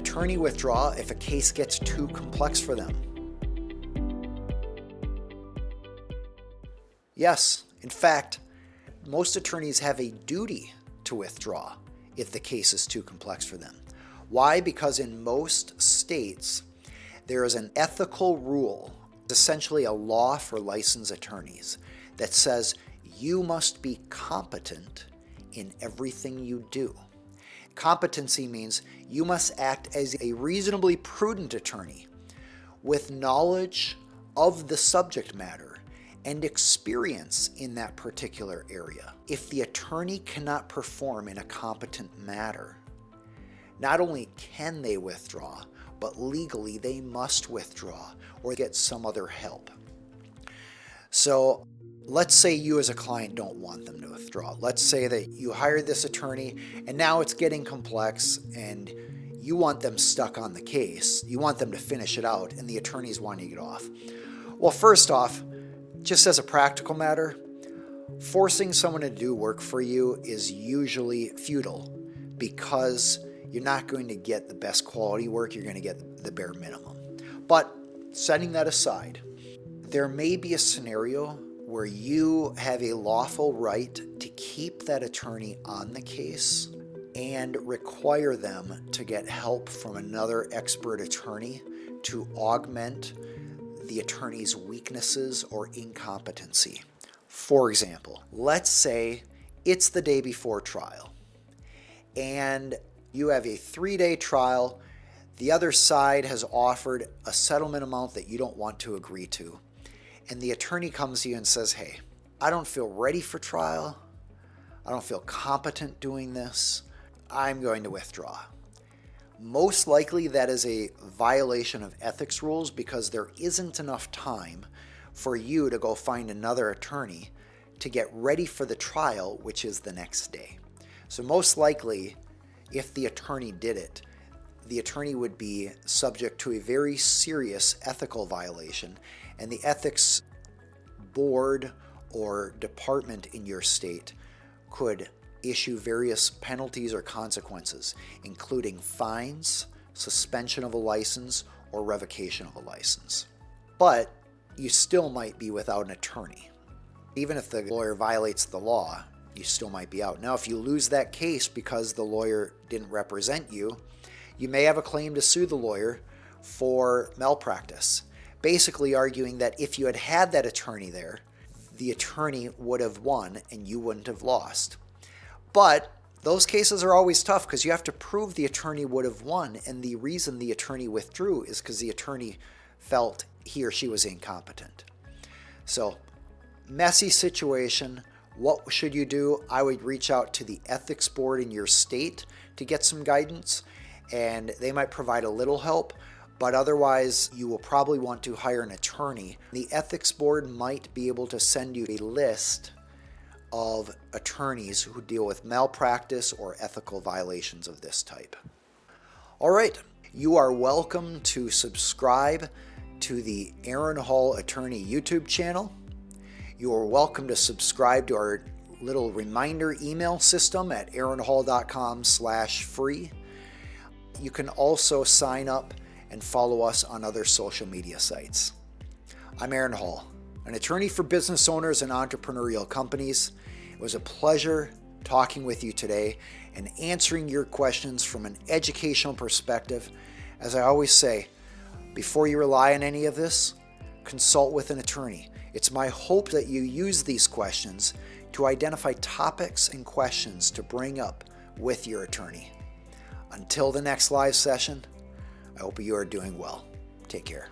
attorney withdraw if a case gets too complex for them? Yes, in fact, most attorneys have a duty to withdraw if the case is too complex for them. Why? Because in most states, there is an ethical rule, essentially a law for licensed attorneys, that says you must be competent in everything you do. Competency means you must act as a reasonably prudent attorney with knowledge of the subject matter and experience in that particular area. If the attorney cannot perform in a competent manner, not only can they withdraw, but legally they must withdraw or get some other help. So let's say you as a client don't want them to withdraw. Let's say that you hired this attorney and now it's getting complex and you want them stuck on the case. You want them to finish it out and the attorney's wanting to get off. Well, first off, just as a practical matter, forcing someone to do work for you is usually futile because you're not going to get the best quality work, you're going to get the bare minimum. But setting that aside, there may be a scenario where you have a lawful right to keep that attorney on the case and require them to get help from another expert attorney to augment the attorney's weaknesses or incompetency. For example, let's say it's the day before trial and you have a 3-day trial. The other side has offered a settlement amount that you don't want to agree to. And the attorney comes to you and says, hey, I don't feel ready for trial. I don't feel competent doing this. I'm going to withdraw. Most likely that is a violation of ethics rules because there isn't enough time for you to go find another attorney to get ready for the trial, which is the next day. So most likely, if the attorney did it, the attorney would be subject to a very serious ethical violation, and the ethics board or department in your state could issue various penalties or consequences, including fines, suspension of a license, or revocation of a license. But you still might be without an attorney. Even if the lawyer violates the law, you still might be out. Now, if you lose that case because the lawyer didn't represent you, you may have a claim to sue the lawyer for malpractice, basically arguing that if you had had that attorney there, the attorney would have won and you wouldn't have lost. But those cases are always tough because you have to prove the attorney would have won, and the reason the attorney withdrew is because the attorney felt he or she was incompetent. So, messy situation. What should you do? I would reach out to the ethics board in your state to get some guidance, and they might provide a little help, but otherwise you will probably want to hire an attorney. The ethics board might be able to send you a list of attorneys who deal with malpractice or ethical violations of this type. All right, you are welcome to subscribe to the Aaron Hall Attorney YouTube channel. You are welcome to subscribe to our little reminder email system at aaronhall.com/free. You can also sign up and follow us on other social media sites. I'm Aaron Hall, an attorney for business owners and entrepreneurial companies. It was a pleasure talking with you today and answering your questions from an educational perspective. As I always say, before you rely on any of this, consult with an attorney. It's my hope that you use these questions to identify topics and questions to bring up with your attorney. Until the next live session, I hope you are doing well. Take care.